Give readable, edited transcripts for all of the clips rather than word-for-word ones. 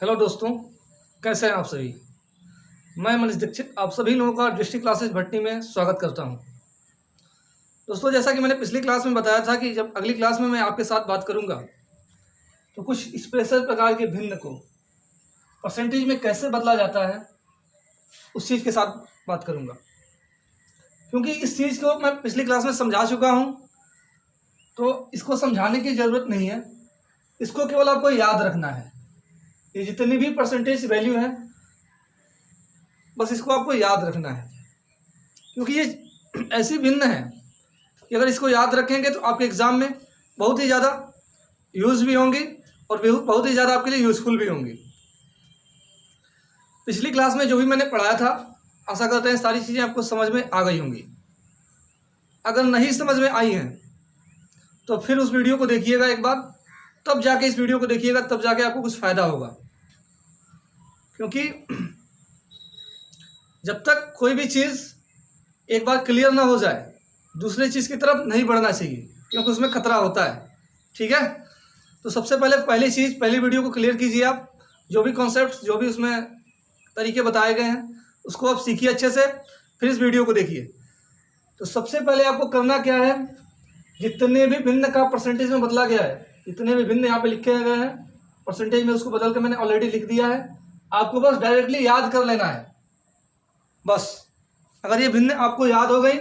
Hello दोस्तों, कैसे हैं आप सभी। मैं मनीष दीक्षित आप सभी लोगों का डिस्ट्रिक्ट क्लासेस भट्टी में स्वागत करता हूं। दोस्तों, जैसा कि मैंने पिछली क्लास में बताया था कि जब अगली क्लास में मैं आपके साथ बात करूंगा तो कुछ स्पेशल प्रकार के भिन्न को परसेंटेज में कैसे बदला जाता है उस चीज़ के साथ बात करूंगा, क्योंकि इस चीज़ को मैं पिछली क्लास में समझा चुका हूँ। तो इसको समझाने की ज़रूरत नहीं है, इसको केवल आपको याद रखना है। ये जितनी भी परसेंटेज वैल्यू है बस इसको आपको याद रखना है, क्योंकि ये ऐसी भिन्न है कि अगर इसको याद रखेंगे तो आपके एग्ज़ाम में बहुत ही ज़्यादा यूज़ भी होंगी और बहुत ही ज़्यादा आपके लिए यूज़फुल भी होंगी। पिछली क्लास में जो भी मैंने पढ़ाया था, आशा करते हैं सारी चीज़ें आपको समझ में आ गई होंगी। अगर नहीं समझ में आई हैं तो फिर उस वीडियो को देखिएगा एक बार, तब जाके इस वीडियो को देखिएगा, तब जाके आपको कुछ फ़ायदा होगा। क्योंकि जब तक कोई भी चीज़ एक बार क्लियर ना हो जाए दूसरी चीज़ की तरफ नहीं बढ़ना चाहिए, क्योंकि उसमें खतरा होता है। ठीक है, तो सबसे पहली वीडियो को क्लियर कीजिए। आप जो भी कॉन्सेप्ट, जो भी उसमें तरीके बताए गए हैं उसको आप सीखिए अच्छे से, फिर इस वीडियो को देखिए। तो सबसे पहले आपको करना क्या है, जितने भी भिन्न का परसेंटेज में बदला गया है, जितने भी भिन्न यहाँ पे लिखे गए हैं परसेंटेज में, उसको बदल के मैंने ऑलरेडी लिख दिया है। आपको बस डायरेक्टली याद कर लेना है। बस अगर ये भिन्न आपको याद हो गई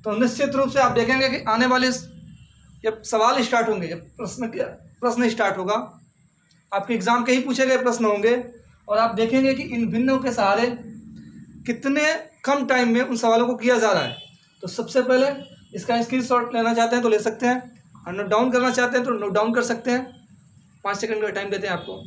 तो निश्चित रूप से आप देखेंगे कि आने वाले जब सवाल स्टार्ट होंगे, जब प्रश्न स्टार्ट होगा, आपके एग्जाम के ही पूछे गए प्रश्न होंगे और आप देखेंगे कि इन भिन्नों के सहारे कितने कम टाइम में उन सवालों को किया जा रहा है। तो सबसे पहले इसका स्क्रीनशॉट लेना चाहते हैं तो ले सकते हैं, और नोट डाउन करना चाहते हैं तो नोट डाउन कर सकते हैं। 5 सेकंड का टाइम देते हैं आपको।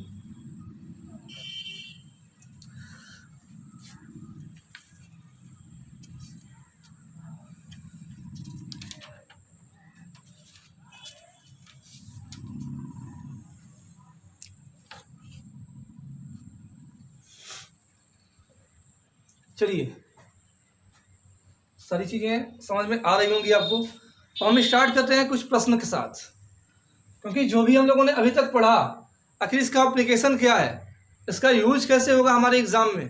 चलिए, सारी चीज़ें समझ में आ रही होंगी आपको। तो हम स्टार्ट करते हैं कुछ प्रश्न के साथ, क्योंकि जो भी हम लोगों ने अभी तक पढ़ा, आखिर इसका एप्लीकेशन क्या है, इसका यूज कैसे होगा हमारे एग्ज़ाम में,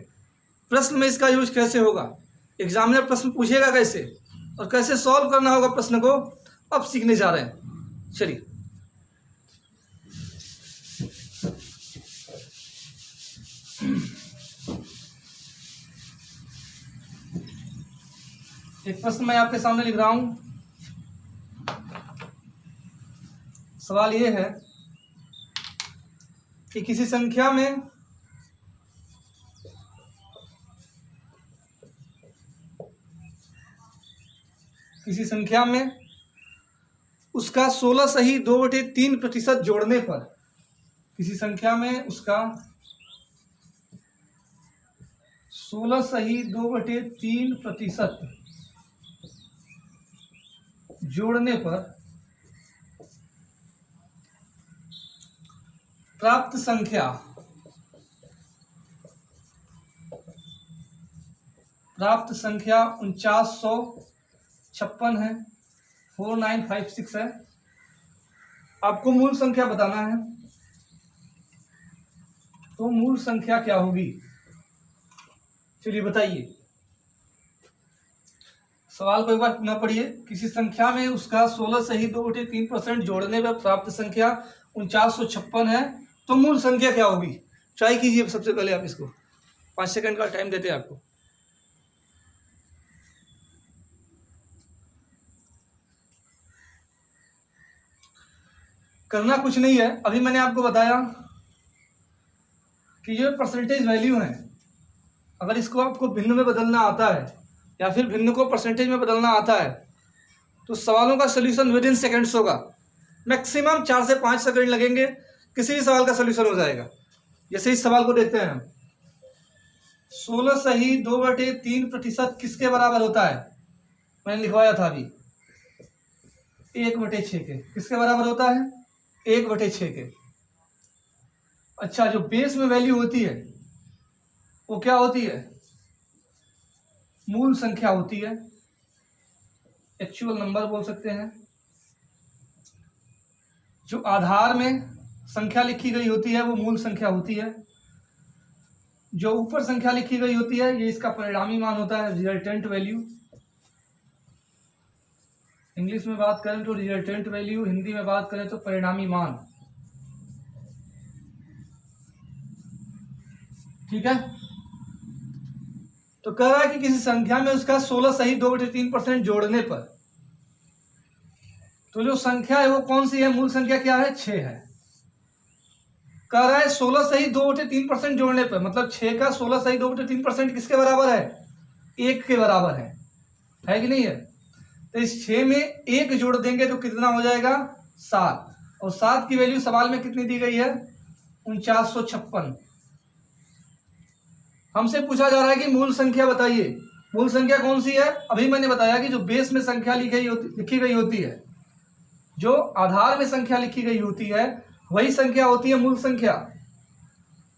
प्रश्न में इसका यूज कैसे होगा, एग्जामिनर प्रश्न पूछेगा कैसे और कैसे सॉल्व करना होगा प्रश्न को, अब सीखने जा रहे हैं। चलिए, एक प्रश्न मैं आपके सामने लिख रहा हूं। सवाल ये है कि किसी संख्या में उसका 16 सही 2/3% जोड़ने पर, किसी संख्या में उसका 16 सही 2/3% जोड़ने पर प्राप्त संख्या 4956 है, 4956 है। आपको मूल संख्या बताना है। तो मूल संख्या क्या होगी, चलिए बताइए। सवाल को एक बार न पढ़िए। किसी संख्या में उसका 16 सही 2/3% जोड़ने पर प्राप्त संख्या 4956 है, तो मूल संख्या क्या होगी। ट्राई कीजिए सबसे पहले आप इसको। 5 सेकंड का टाइम देते हैं आपको। करना कुछ नहीं है, अभी मैंने आपको बताया कि ये परसेंटेज वैल्यू है। अगर इसको आपको भिन्न में बदलना आता है या फिर भिन्न को परसेंटेज में बदलना आता है तो सवालों का सोल्यूशन विद इन सेकेंड्स होगा। मैक्सिमम 4 से 5 सेकंड लगेंगे, किसी भी सवाल का सोल्यूशन हो जाएगा। जैसे इस सवाल को देखते हैं हम, 16 सही 2/3% किसके बराबर होता है। मैंने लिखवाया था अभी 1/6 के। किसके बराबर होता है, 1/6 के। अच्छा, जो बेस में वैल्यू होती है वो क्या होती है, मूल संख्या होती है, एक्चुअल नंबर बोल सकते हैं। जो आधार में संख्या लिखी गई होती है वो मूल संख्या होती है। जो ऊपर संख्या लिखी गई होती है ये इसका परिणामी मान होता है, रिजल्टेंट वैल्यू। इंग्लिश में बात करें तो रिजल्टेंट वैल्यू, हिंदी में बात करें तो परिणामी मान। ठीक है। तो कह रहा है कि किसी संख्या में उसका 16 सही 2/3% जोड़ने पर, तो जो संख्या है वो कौन सी है, मूल संख्या क्या है, 6 है। कह रहा है 16 सही 2/3% जोड़ने पर, मतलब 6 का 16 सही 2/3% किसके बराबर है, 1 के बराबर है कि नहीं है। तो इस 6 में 1 जोड़ देंगे तो कितना हो जाएगा, 7, और 7 की वैल्यू सवाल में कितनी दी गई है, 4956। हमसे पूछा जा रहा है कि मूल संख्या बताइए। मूल संख्या कौन सी है, अभी मैंने बताया कि जो बेस में संख्या लिखी गई होती है, जो आधार में संख्या लिखी गई होती है वही संख्या होती है मूल संख्या।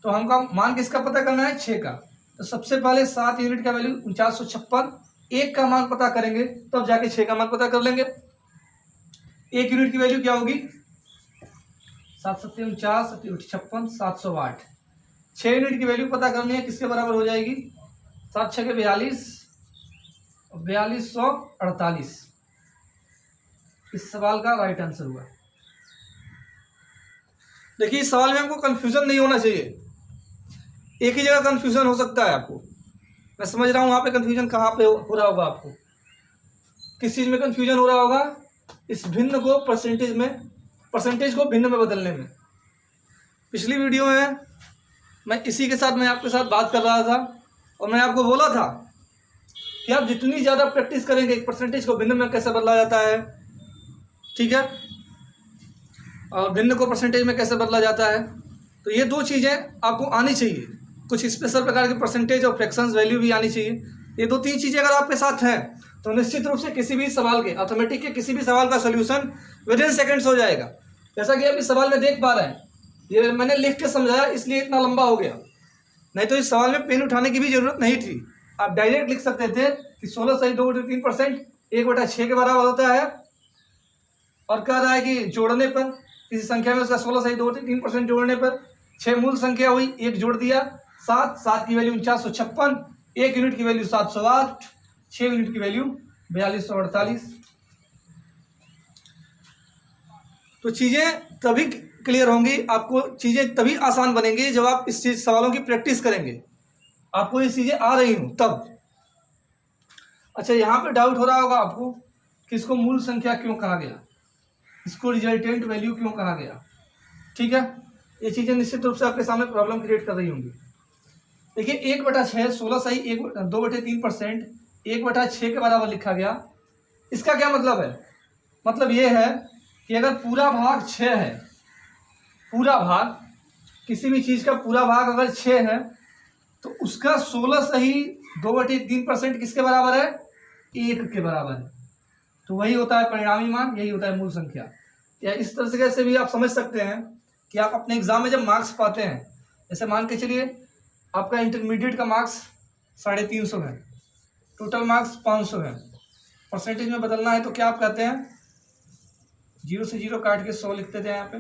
तो हमका मान किसका पता करना है, 6 का। तो सबसे पहले 7 यूनिट का वैल्यू 4956, 1 का मान पता करेंगे तब जाके 6 का मान पता कर लेंगे। 1 यूनिट की वैल्यू क्या होगी, 7 7 49 56 708। 6 यूनिट की वैल्यू पता करनी है, किसके बराबर हो जाएगी, 7 6 के 42 और 4248। इस सवाल का राइट आंसर हुआ। देखिए इस सवाल में हमको कंफ्यूजन नहीं होना चाहिए, एक ही जगह कंफ्यूजन हो सकता है आपको। मैं समझ रहा हूँ वहाँ पे कंफ्यूजन कहाँ पे हो रहा होगा, आपको किस चीज़ में कंफ्यूजन हो रहा होगा, इस भिन्न को परसेंटेज को भिन्न में बदलने में। पिछली वीडियो में मैं इसी के साथ मैं आपके साथ बात कर रहा था और मैं आपको बोला था कि आप जितनी ज़्यादा प्रैक्टिस करेंगे परसेंटेज को भिन्न में कैसे बदला जाता है, ठीक है, और भिन्न को परसेंटेज में कैसे बदला जाता है। तो ये 2 चीज़ें आपको आनी चाहिए, कुछ स्पेशल प्रकार के परसेंटेज और फ्रैक्शंस वैल्यू भी आनी चाहिए। ये 2-3 चीज़ें अगर आपके साथ हैं तो निश्चित रूप से किसी भी सवाल के, अर्थमेटिक के किसी भी सवाल का सोल्यूशन विदिन सेकेंड्स हो जाएगा। जैसा कि आप इस सवाल में देख पा रहे हैं, ये मैंने लिख के समझाया इसलिए इतना लंबा हो गया, नहीं तो इस सवाल में पेन उठाने की भी जरूरत नहीं थी। आप डायरेक्ट लिख सकते थे कि 16 सही 2/3% 1/6 के बराबर होता है, और कह रहा है कि जोड़ने पर किसी संख्या में उसका 16 सही 2/3% जोड़ने पर 6 मूल संख्या हुई, 1 जोड़ दिया 7 की वैल्यू 4956, 1 यूनिट की वैल्यू 708, 6 यूनिट की वैल्यू 4248। तो चीज़ें तभी क्लियर होंगी, आपको चीज़ें तभी आसान बनेंगी जब आप इस चीज़ सवालों की प्रैक्टिस करेंगे, आपको ये चीज़ें आ रही हूँ तब। अच्छा, यहाँ पे डाउट हो रहा होगा आपको कि इसको मूल संख्या क्यों कहा गया, इसको रिजल्टेंट वैल्यू क्यों कहा गया। ठीक है, ये चीज़ें निश्चित रूप से आपके सामने प्रॉब्लम क्रिएट कर रही होंगी। देखिए 1/6 16 सही 2/3% 1/6 के बराबर लिखा गया। इसका क्या मतलब है, मतलब ये है कि अगर पूरा भाग 6 है, पूरा भाग किसी भी चीज़ का पूरा भाग अगर 6 है तो उसका 16 सही 2/3% किसके बराबर है, 1 के बराबर है। तो वही होता है परिणामी मान, यही होता है मूल संख्या। या इस तरह से भी आप समझ सकते हैं कि आप अपने एग्जाम में जब मार्क्स पाते हैं, जैसे मान के चलिए आपका इंटरमीडिएट का मार्क्स 350 है, टोटल मार्क्स 500 है, परसेंटेज में बदलना है तो क्या आप कहते हैं, 0 से 0 काट के 100 लिखते थे यहाँ पे।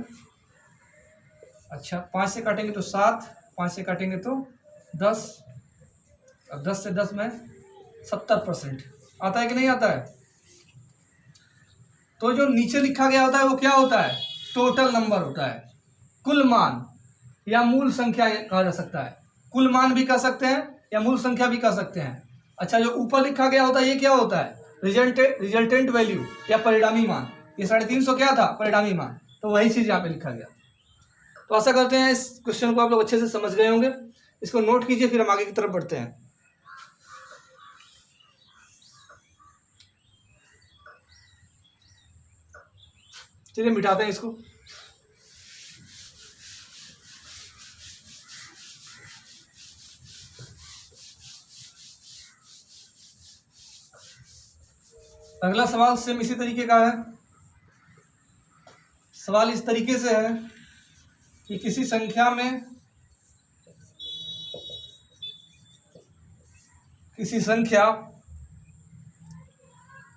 अच्छा, 5 से काटेंगे तो 7, 5 से काटेंगे तो 10, अब 10 से 10 में 70% आता है कि नहीं आता है। तो जो नीचे लिखा गया होता है वो क्या होता है, टोटल नंबर होता है, कुल मान या मूल संख्या कहा जा सकता है। कुल मान भी कह सकते हैं या मूल संख्या भी कह सकते हैं। अच्छा, जो ऊपर लिखा गया होता है ये क्या होता है, रिजल्टेंट वैल्यू या परिणामी मान। ये 350 क्या था, परिणामी मान। तो वही चीज़ यहाँ पे लिखा गया। तो आशा करते हैं इस क्वेश्चन को आप लोग अच्छे से समझ गए होंगे। इसको नोट कीजिए, फिर हम आगे की तरफ बढ़ते हैं। चलिए मिटाते हैं इसको। अगला सवाल सेम इसी तरीके का है। सवाल इस तरीके से है कि किसी संख्या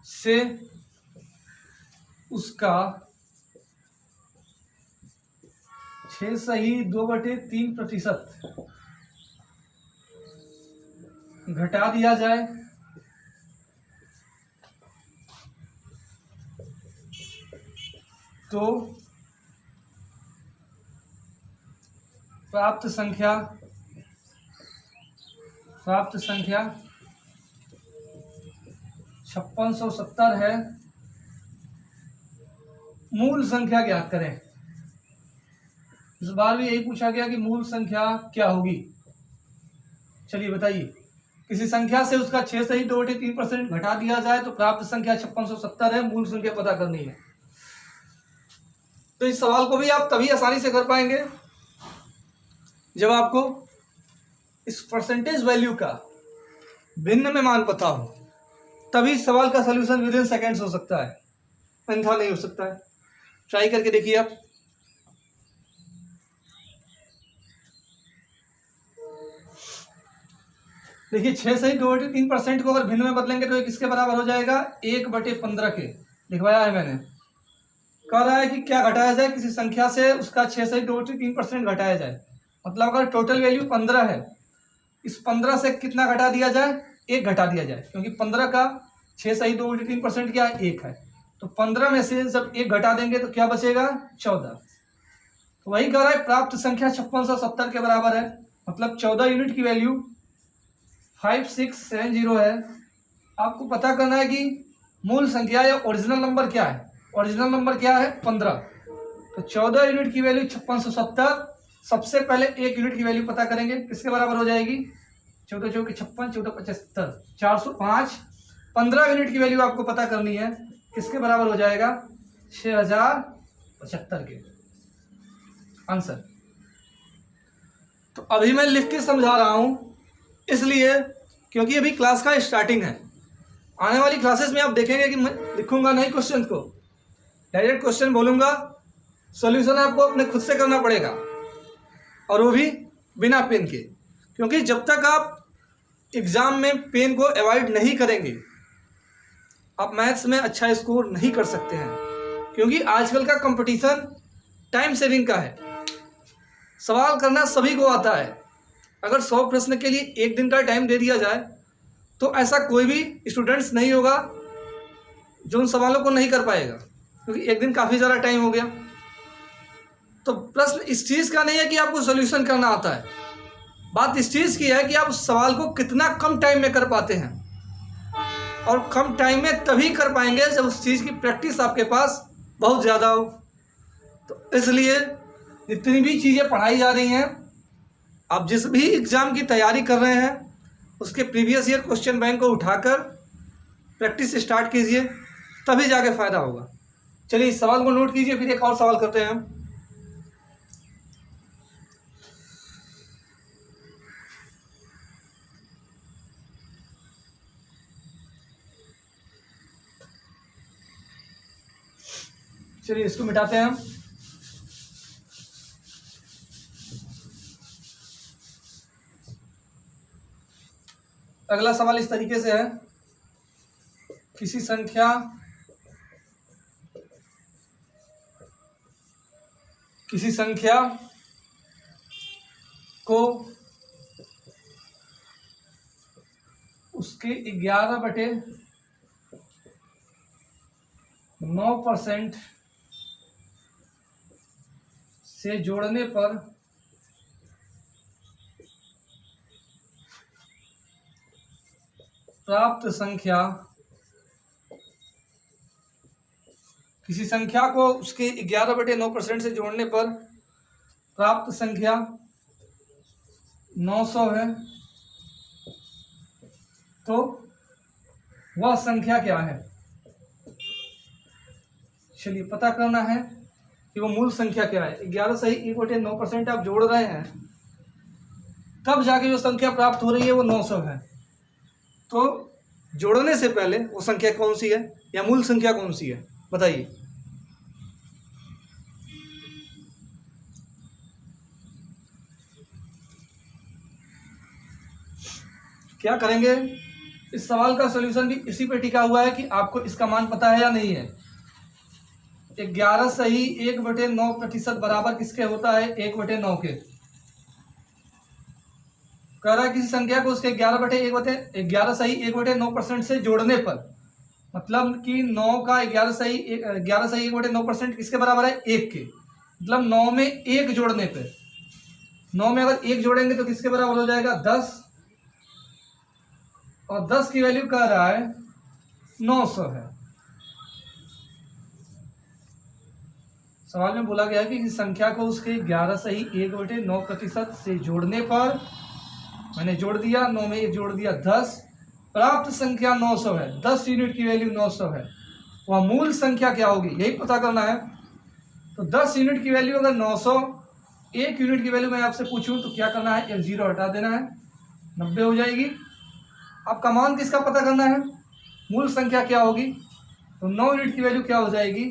से उसका 6 सही 2/3% घटा दिया जाए तो प्राप्त संख्या 5670 है। मूल संख्या ज्ञात करें। इस बार भी यही पूछा गया कि मूल संख्या क्या होगी। चलिए बताइए, किसी संख्या से उसका 6.2/3% घटा दिया जाए तो प्राप्त संख्या 5670 है, मूल संख्या पता करनी है। तो इस सवाल को भी आप तभी आसानी से कर पाएंगे जब आपको इस परसेंटेज वैल्यू का भिन्न में मान पता हो, तभी सवाल का सलूशन विद इन सेकेंड्स हो सकता है, अन्यथा नहीं हो सकता है। ट्राई करके देखिए आप। देखिए 6.2/3% को अगर भिन्न में बदलेंगे तो ये किसके बराबर हो जाएगा? 1/15 के। लिखवाया है मैंने। कह रहा है कि क्या घटाया जाए, किसी संख्या से उसका 6.2/3% घटाया जाए। मतलब अगर टोटल वैल्यू 15 है, इस 15 से कितना घटा दिया जाए? 1 घटा दिया जाए, क्योंकि 15 का 6.2/3% क्या है? 1 है। तो 15 में से जब 1 घटा देंगे तो क्या बचेगा? 14। तो वही कह रहा है प्राप्त संख्या 5670 के बराबर है। मतलब 14 यूनिट की वैल्यू 5670 है। आपको पता करना है कि मूल संख्या या ओरिजिनल नंबर क्या है। ओरिजिनल नंबर क्या है? 15। तो 14 यूनिट की वैल्यू 5670। सबसे पहले 1 यूनिट की वैल्यू पता करेंगे, किसके बराबर हो जाएगी? 14 चौके 56, 14 75, 405। 15 यूनिट की वैल्यू आपको पता करनी है, किसके बराबर हो जाएगा? 6075 के। आंसर तो अभी मैं लिख के समझा रहा हूं, इसलिए क्योंकि अभी क्लास का स्टार्टिंग है। आने वाली क्लासेस में आप देखेंगे कि मैं लिखूंगा नहीं क्वेश्चन को, डायरेक्ट क्वेश्चन बोलूंगा, सॉल्यूशन आपको अपने खुद से करना पड़ेगा, और वो भी बिना पेन के। क्योंकि जब तक आप एग्ज़ाम में पेन को अवॉइड नहीं करेंगे, आप मैथ्स में अच्छा स्कोर नहीं कर सकते हैं। क्योंकि आजकल का कंपटीशन टाइम सेविंग का है। सवाल करना सभी को आता है। अगर 100 प्रश्न के लिए 1 दिन का टाइम दे दिया जाए तो ऐसा कोई भी स्टूडेंट्स नहीं होगा जो उन सवालों को नहीं कर पाएगा, क्योंकि 1 दिन काफ़ी ज़्यादा टाइम हो गया। तो प्रश्न इस चीज़ का नहीं है कि आपको सॉल्यूशन करना आता है, बात इस चीज़ की है कि आप उस सवाल को कितना कम टाइम में कर पाते हैं। और कम टाइम में तभी कर पाएंगे जब उस चीज़ की प्रैक्टिस आपके पास बहुत ज़्यादा हो। तो इसलिए जितनी भी चीज़ें पढ़ाई जा रही हैं, आप जिस भी एग्ज़ाम की तैयारी कर रहे हैं उसके प्रीवियस ईयर क्वेश्चन बैंक को उठाकर प्रैक्टिस स्टार्ट कीजिए, तभी जाके फ़ायदा होगा। चलिए इस सवाल को नोट कीजिए, फिर एक और सवाल करते हैं हम। चलिए इसको मिटाते हैं हम। अगला सवाल इस तरीके से है, किसी संख्या को उसके 11/9% से जोड़ने पर प्राप्त संख्या, किसी संख्या को उसके 11/9% से जोड़ने पर प्राप्त संख्या 900 है, तो वह संख्या क्या है? चलिए पता करना है कि वो मूल संख्या क्या है। 11 सही 1/9% आप जोड़ रहे हैं, तब जाके जो संख्या प्राप्त हो रही है वो 900 है। तो जोड़ने से पहले वो संख्या कौन सी है या मूल संख्या कौन सी है, बताइए। क्या करेंगे? इस सवाल का सॉल्यूशन भी इसी पे टिका हुआ है कि आपको इसका मान पता है या नहीं है। 11 सही 1/9% बराबर किसके होता है? 1/9 के। कह रहा है किसी संख्या को उसके 11 सही 1/9% से जोड़ने पर, मतलब कि 9 का 11 सही 1/9% किसके बराबर है? 1 के। मतलब 9 में 1 जोड़ने पे, 9 में अगर 1 जोड़ेंगे तो किसके बराबर हो जाएगा? 10। और 10 की वैल्यू कह रहा है 900 है। सवाल में बोला गया है कि इस संख्या को उसके 11 सही 1/9% से जोड़ने पर, मैंने जोड़ दिया, 9 में 1 जोड़ दिया 10, प्राप्त संख्या 900 है। 10 यूनिट की वैल्यू 900 है, वह मूल संख्या क्या होगी यही पता करना है। तो 10 यूनिट की वैल्यू अगर 900, 1 यूनिट की वैल्यू मैं आपसे पूछूं तो क्या करना है? 0 हटा देना है, 90 हो जाएगी। आपका मान किसका पता करना है? मूल संख्या क्या होगी? तो 9 यूनिट की वैल्यू क्या हो जाएगी?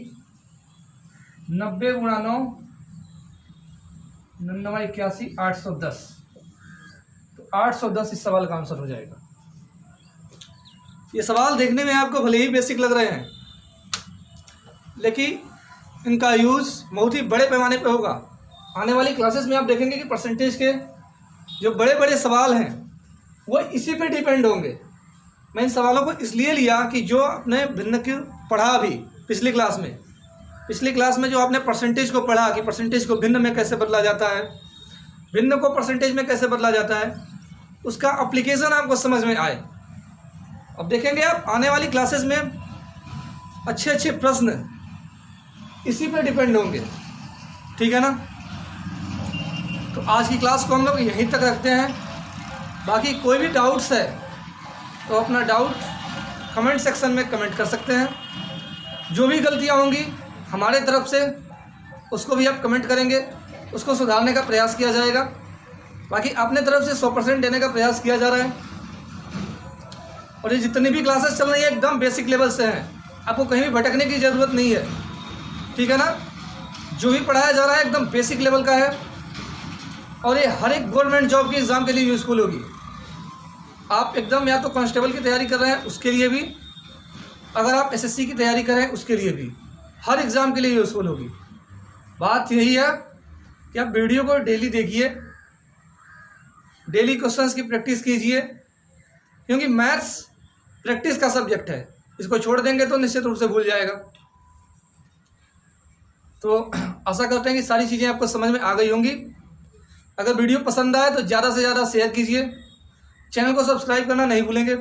90 गुणा 9, 81, 810। तो 810 इस सवाल का आंसर हो जाएगा। ये सवाल देखने में आपको भले ही बेसिक लग रहे हैं, लेकिन इनका यूज़ बहुत ही बड़े पैमाने पे होगा। आने वाली क्लासेस में आप देखेंगे कि परसेंटेज के जो बड़े बड़े सवाल हैं वो इसी पे डिपेंड होंगे। मैं इन सवालों को इसलिए लिया कि जो आपने भिन्न की पढ़ा अभी पिछली क्लास में जो आपने परसेंटेज को पढ़ा कि परसेंटेज को भिन्न में कैसे बदला जाता है, भिन्न को परसेंटेज में कैसे बदला जाता है, उसका एप्लीकेशन आपको समझ में आए। अब देखेंगे आप आने वाली क्लासेस में अच्छे अच्छे प्रश्न इसी पे डिपेंड होंगे, ठीक है ना। तो आज की क्लास को हम लोग यहीं तक रखते हैं। बाकी कोई भी डाउट्स है तो अपना डाउट कमेंट सेक्शन में कमेंट कर सकते हैं। जो भी गलतियां होंगी हमारे तरफ से उसको भी आप कमेंट करेंगे, उसको सुधारने का प्रयास किया जाएगा। बाकी अपने तरफ से 100% देने का प्रयास किया जा रहा है। और ये जितनी भी क्लासेस चल रही है एकदम बेसिक लेवल से हैं, आपको कहीं भी भटकने की ज़रूरत नहीं है, ठीक है ना। जो भी पढ़ाया जा रहा है एकदम बेसिक लेवल का है और ये हर एक गवर्नमेंट जॉब के एग्ज़ाम के लिए यूज़फुल होगी। आप एकदम या तो कांस्टेबल की तैयारी कर रहे हैं उसके लिए भी, अगर आप एसएससी की तैयारी कर रहे हैं उसके लिए भी, हर एग्ज़ाम के लिए यूज़फुल होगी। बात यही है कि आप वीडियो को डेली देखिए, डेली क्वेश्चंस की प्रैक्टिस कीजिए, क्योंकि मैथ्स प्रैक्टिस का सब्जेक्ट है। इसको छोड़ देंगे तो निश्चित रूप से भूल जाएगा। तो आशा करते हैं कि सारी चीज़ें आपको समझ में आ गई होंगी। अगर वीडियो पसंद आए तो ज़्यादा से ज़्यादा शेयर कीजिए, चैनल को सब्सक्राइब करना नहीं भूलेंगे।